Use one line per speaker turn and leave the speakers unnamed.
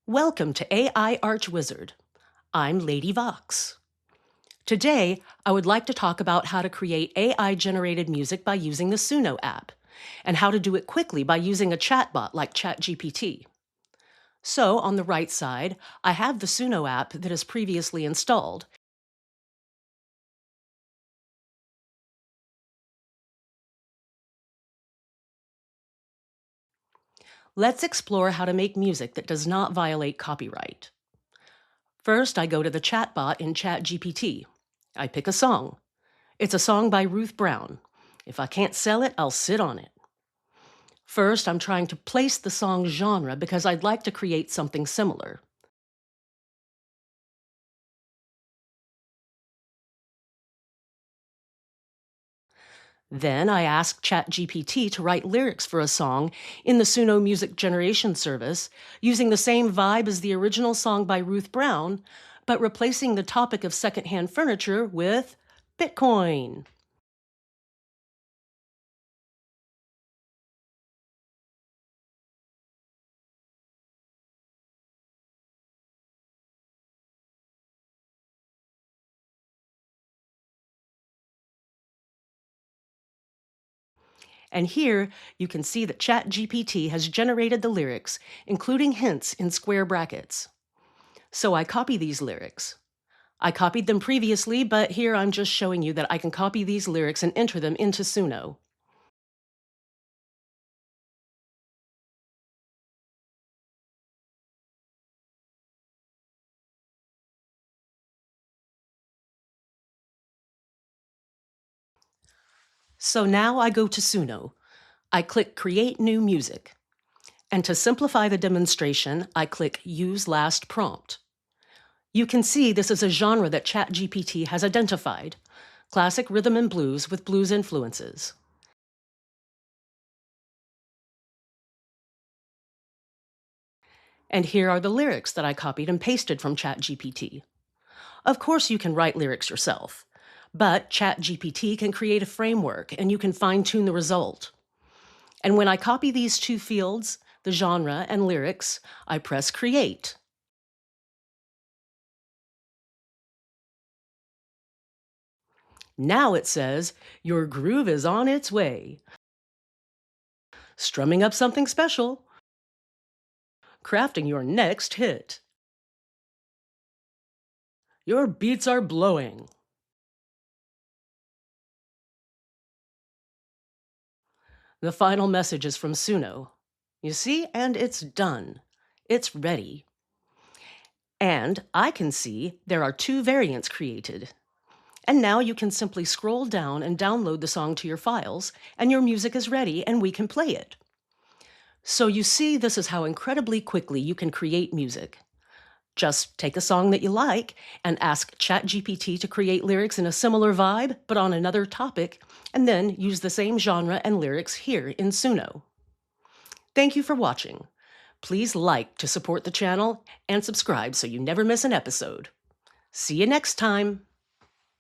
Welcome to AI Archwizard. I'm Lady Vox. Today, I would like to talk about how to create AI-generated music by using the Suno app, and how to do it quickly by using a chatbot like ChatGPT. So, on the right side, I have the Suno app that is previously installed. Let's explore how to make music that does not violate copyright. First, I go to the chatbot in ChatGPT. I pick a song. It's a song by Ruth Brown. If I can't sell it, I'll sit on it. First, I'm trying to place the song genre because I'd like to create something similar. Then I ask ChatGPT to write lyrics for a song in the Suno music generation service using the same vibe as the original song by Ruth Brown, but replacing the topic of secondhand furniture with Bitcoin. And here you can see that ChatGPT has generated the lyrics, including hints in square brackets. So I copy these lyrics. I copied them previously, but here I'm just showing you that I can copy these lyrics and enter them into Suno. So now I go to Suno. I click Create New Music. And to simplify the demonstration, I click Use Last Prompt. You can see this is a genre that ChatGPT has identified: classic rhythm and blues with blues influences. And here are the lyrics that I copied and pasted from ChatGPT. Of course, you can write lyrics yourself, but ChatGPT can create a framework and you can fine-tune the result. And when I copy these two fields, the genre and lyrics, I press Create. Now it says, your groove is on its way. Strumming up something special. Crafting your next hit. Your beats are blowing. The final message is from Suno. You see, and it's done. It's ready. And I can see there are two variants created. And now you can simply scroll down and download the song to your files, and your music is ready and we can play it. So you see, this is how incredibly quickly you can create music. Just take a song that you like and ask ChatGPT to create lyrics in a similar vibe, but on another topic, and then use the same genre and lyrics here in Suno. Thank you for watching. Please like to support the channel and subscribe so you never miss an episode. See you next time.